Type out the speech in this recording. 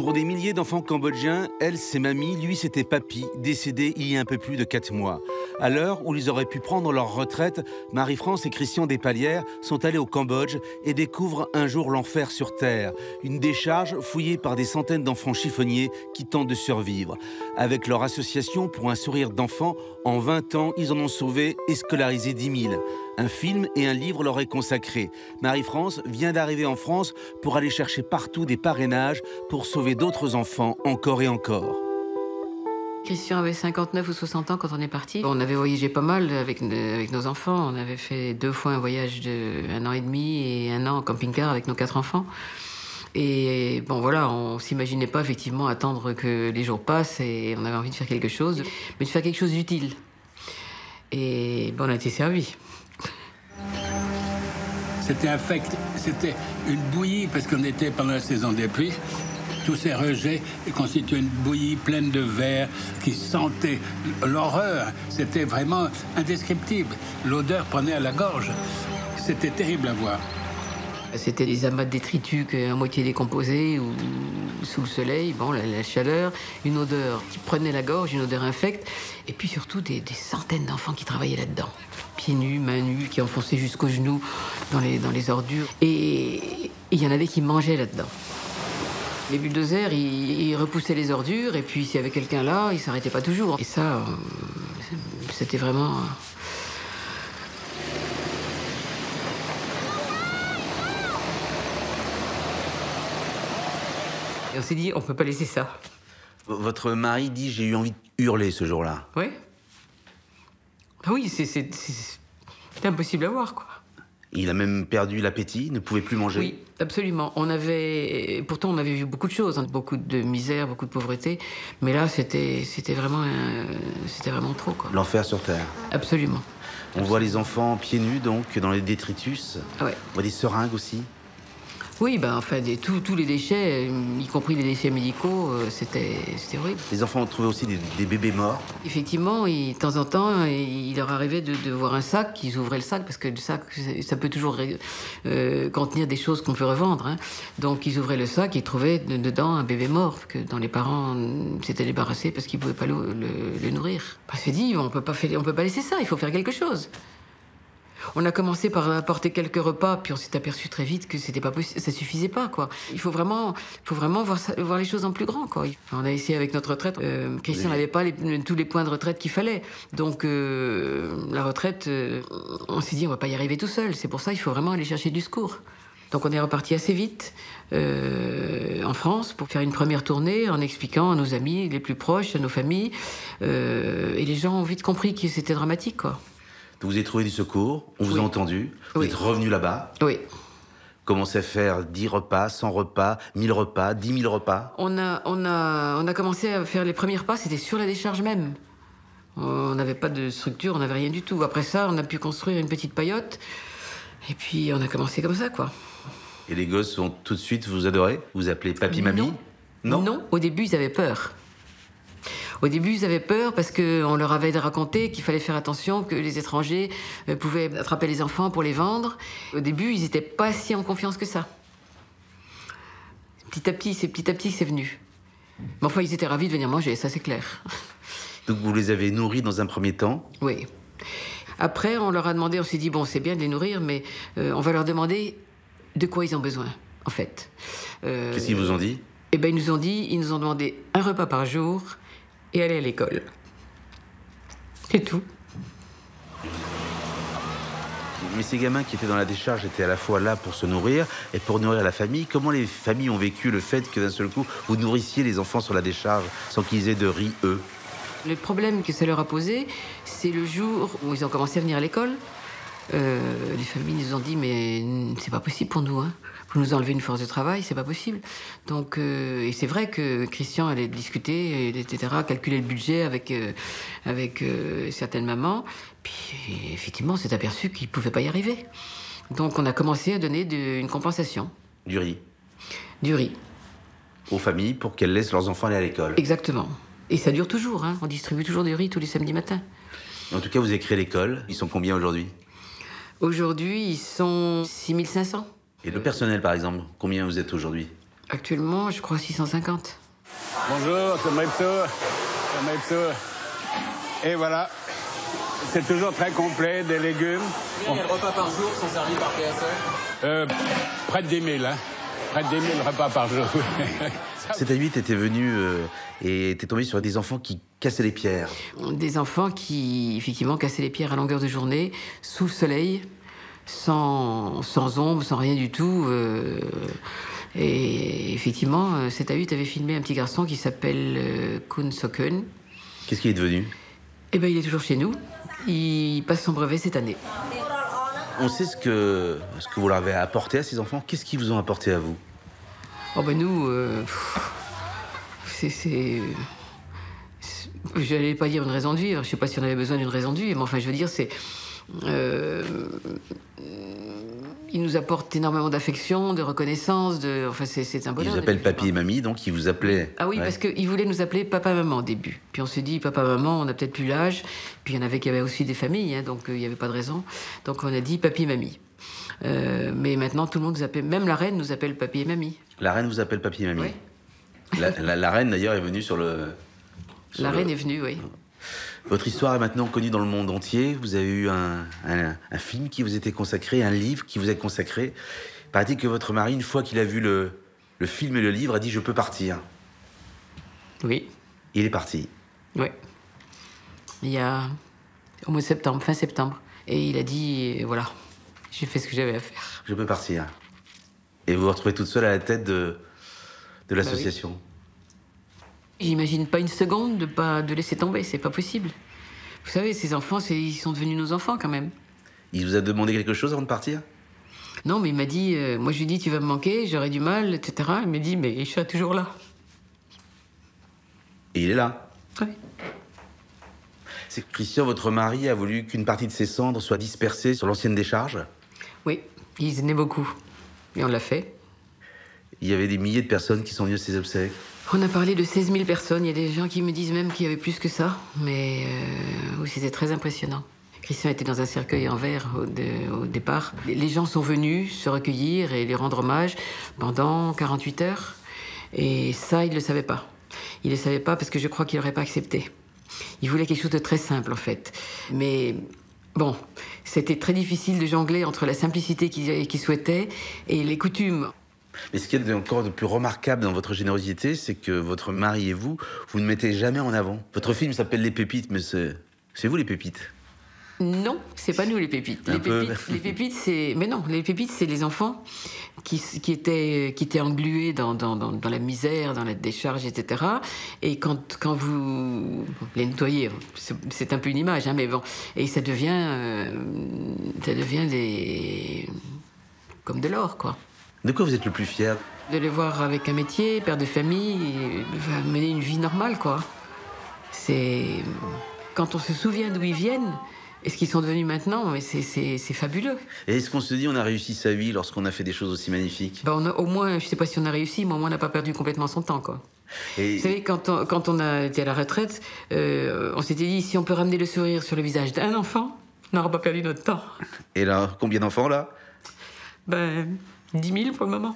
Pour des milliers d'enfants cambodgiens, elle, c'est mamie, lui, c'était papy, décédé il y a un peu plus de 4 mois. À l'heure où ils auraient pu prendre leur retraite, Marie-France et Christian Despalières sont allés au Cambodge et découvrent un jour l'enfer sur Terre. Une décharge fouillée par des centaines d'enfants chiffonniers qui tentent de survivre. Avec leur association pour un sourire d'enfant, en 20 ans, ils en ont sauvé et scolarisé 10 000. Un film et un livre leur est consacré. Marie-France vient d'arriver en France pour aller chercher partout des parrainages pour sauver d'autres enfants encore et encore. Christian avait 59 ou 60 ans quand on est parti. On avait voyagé pas mal avec nos enfants. On avait fait 2 fois un voyage d'1 an et demi et 1 an en camping-car avec nos 4 enfants. Et bon voilà, on s'imaginait pas effectivement attendre que les jours passent et on avait envie de faire quelque chose, mais de faire quelque chose d'utile. Et bon, on a été servis. C'était c'était une bouillie parce qu'on était pendant la saison des pluies. Tous ces rejets constituaient une bouillie pleine de verre qui sentait l'horreur. C'était vraiment indescriptible. L'odeur prenait à la gorge. C'était terrible à voir. C'était des amas de détritus à moitié décomposés ou sous le soleil, bon, la chaleur, une odeur qui prenait la gorge, une odeur infecte, et puis surtout des centaines d'enfants qui travaillaient là-dedans. Pieds nus, mains nues, qui enfonçaient jusqu'aux genoux dans les ordures. Et il y en avait qui mangeaient là-dedans. Les bulldozers, ils repoussaient les ordures, et puis s'il y avait quelqu'un là, ils s'arrêtaient pas toujours. Et ça, c'était vraiment... Et on s'est dit, on peut pas laisser ça. Votre mari dit « j'ai eu envie de hurler ce jour-là ». Oui. Ah oui, c'est impossible à voir, quoi. Il a même perdu l'appétit, ne pouvait plus manger. Oui, absolument. Pourtant, on avait vu beaucoup de choses, hein, beaucoup de misère, beaucoup de pauvreté. Mais là, c'était vraiment trop, quoi. L'enfer sur Terre. Absolument. On voit les enfants pieds nus, donc, dans les détritus. Ah ouais. On voit des seringues aussi. Oui, ben, enfin, tous les déchets, y compris les déchets médicaux, c'était horrible. Les enfants ont trouvé aussi des bébés morts. Effectivement, de temps en temps, il leur arrivait de voir un sac, ils ouvraient le sac, parce que le sac, ça peut toujours contenir des choses qu'on peut revendre. Hein. Donc, ils ouvraient le sac et ils trouvaient dedans un bébé mort, que dont les parents s'étaient débarrassés parce qu'ils ne pouvaient pas le nourrir. On s'est dit, on peut pas laisser ça, il faut faire quelque chose. On a commencé par apporter quelques repas, puis on s'est aperçu très vite que c'était pas possible, ça suffisait pas, quoi. Il faut vraiment voir les choses en plus grand, quoi. On a essayé avec notre retraite. Christian n'avait pas tous les points de retraite qu'il fallait. Donc la retraite, on s'est dit on va pas y arriver tout seul. C'est pour ça qu'il faut vraiment aller chercher du secours. Donc on est reparti assez vite en France pour faire une première tournée en expliquant à nos amis les plus proches, à nos familles. Et les gens ont vite compris que c'était dramatique, quoi. Vous avez trouvé du secours, on vous a entendu, vous êtes revenu là-bas. Oui. Commencé à faire 10 repas, 100 repas, 1000 repas, 10 000 repas. On a commencé à faire les premiers repas, c'était sur la décharge même. On n'avait pas de structure, on n'avait rien du tout. Après ça, on a pu construire une petite paillote. Et puis on a commencé comme ça, quoi. Et les gosses vont tout de suite vous adorer? Vous appelez papy, mamie? Non. Non, au début, ils avaient peur. Au début, ils avaient peur parce qu'on leur avait raconté qu'il fallait faire attention, que les étrangers pouvaient attraper les enfants pour les vendre. Au début, ils n'étaient pas si en confiance que ça. Petit à petit, c'est venu. Mais enfin, ils étaient ravis de venir manger, ça c'est clair. Donc vous les avez nourris dans un premier temps? Oui. Après, on leur a demandé, on s'est dit, bon, c'est bien de les nourrir, mais on va leur demander de quoi ils ont besoin, en fait. Qu'est-ce qu'ils vous ont dit? Eh bien, ils nous ont demandé un repas par jour et aller à l'école. C'est tout. Mais ces gamins qui étaient dans la décharge étaient à la fois là pour se nourrir et pour nourrir la famille. Comment les familles ont vécu le fait que d'un seul coup, vous nourrissiez les enfants sur la décharge sans qu'ils aient de riz, eux? Le problème que ça leur a posé, c'est le jour où ils ont commencé à venir à l'école. Les familles nous ont dit, mais c'est pas possible pour nous, hein. Vous nous enlevez une force de travail, c'est pas possible. Donc, et c'est vrai que Christian allait discuter, etc., calculer le budget avec certaines mamans. Puis, effectivement, on s'est aperçu qu'il pouvait pas y arriver. Donc, on a commencé à donner une compensation. Du riz? Du riz. Aux familles pour qu'elles laissent leurs enfants aller à l'école? Exactement. Et ça dure toujours, hein. On distribue toujours du riz tous les samedis matins. En tout cas, vous avez créé l'école. Ils sont combien aujourd'hui? Aujourd'hui, ils sont 6500. Et le personnel, par exemple, combien vous êtes aujourd'hui? Actuellement, je crois 650. Bonjour, c'est Maïpso. Et voilà, c'est toujours très complet, des légumes. Combien de repas par jour sont servis par PSE? Près de 10 000, hein. Près de 10 000 repas par jour. 7 à 8 était venu et était tombé sur des enfants qui cassaient les pierres. Des enfants qui, effectivement, cassaient les pierres à longueur de journée, sous le soleil, sans ombre, sans rien du tout. Et effectivement, 7 à 8 avait filmé un petit garçon qui s'appelle Kun Sokun. Qu'est-ce qu'il est devenu? Eh bien, il est toujours chez nous. Il passe son brevet cette année. On sait ce que vous leur avez apporté à ces enfants. Qu'est-ce qu'ils vous ont apporté à vous? Oh ben nous, j'allais pas dire une raison de vivre. Je sais pas si on avait besoin d'une raison de vivre, mais enfin, je veux dire, c'est... ils nous apportent énormément d'affection, de reconnaissance, enfin, c'est un bonheur. Ils vous appellent papy et mamie, donc ils vous appelaient... Ah oui, ouais. Parce qu'ils voulaient nous appeler papa-maman au début. Puis on s'est dit, papa-maman, on n'a peut-être plus l'âge. Puis il y en avait qui avaient aussi des familles, hein, donc il n'y avait pas de raison. Donc on a dit papy et mamie. Mais maintenant, tout le monde nous appelle... Même la reine nous appelle papy et mamie. La reine vous appelle papy et mamie? Oui. La reine, d'ailleurs, est venue sur le... Reine est venue, oui. Votre histoire est maintenant connue dans le monde entier. Vous avez eu un film qui vous était consacré, un livre qui vous est consacré. Il paraît que votre mari, une fois qu'il a vu le film et le livre, a dit « Je peux partir ». Oui. Il est parti. Oui. Il y a au mois de septembre, fin septembre. Et il a dit, voilà, j'ai fait ce que j'avais à faire. Je peux partir. Et vous vous retrouvez toute seule à la tête de l'association. Oui. J'imagine pas une seconde de laisser tomber, c'est pas possible. Vous savez, ces enfants, ils sont devenus nos enfants quand même. Il vous a demandé quelque chose avant de partir? Non, mais il m'a dit, moi je lui ai dit, tu vas me manquer, j'aurai du mal, etc. Il m'a dit, mais je serai toujours là. Et il est là. Oui. C'est que Christian, votre mari, a voulu qu'une partie de ses cendres soit dispersée sur l'ancienne décharge? Oui, ils aimaient beaucoup. Et on l'a fait. Il y avait des milliers de personnes qui sont venues à ses obsèques. On a parlé de 16 000 personnes. Il y a des gens qui me disent même qu'il y avait plus que ça. Mais oui, c'était très impressionnant. Christian était dans un cercueil en verre au départ. Les gens sont venus se recueillir et lui rendre hommage pendant 48 heures. Et ça, il ne le savait pas. Il ne le savait pas parce que je crois qu'il n'aurait pas accepté. Il voulait quelque chose de très simple, en fait. Mais bon, c'était très difficile de jongler entre la simplicité qu'il souhaitait et les coutumes. Mais ce qu'il y a encore de plus remarquable dans votre générosité, c'est que votre mari et vous ne mettez jamais en avant. Votre film s'appelle Les Pépites, mais c'est vous les pépites. Non, c'est pas nous les pépites. Les pépites, c'est... Mais non, les pépites, c'est les enfants qui étaient englués dans la misère, dans la décharge, etc. Et quand vous les nettoyez, c'est un peu une image, hein, mais bon, et ça devient comme de l'or, quoi. De quoi vous êtes le plus fier? De les voir avec un métier, père de famille, mener une vie normale, quoi. C'est... Quand on se souvient d'où ils viennent et ce qu'ils sont devenus maintenant, mais c'est fabuleux. Et est-ce qu'on se dit on a réussi sa vie lorsqu'on a fait des choses aussi magnifiques? Au moins, je sais pas si on a réussi, mais au moins on n'a pas perdu complètement son temps, quoi. Et... Vous savez, quand on a été à la retraite, on s'était dit, si on peut ramener le sourire sur le visage d'un enfant, on n'aura pas perdu notre temps. Et là, combien d'enfants, là? 10 000 pour le moment.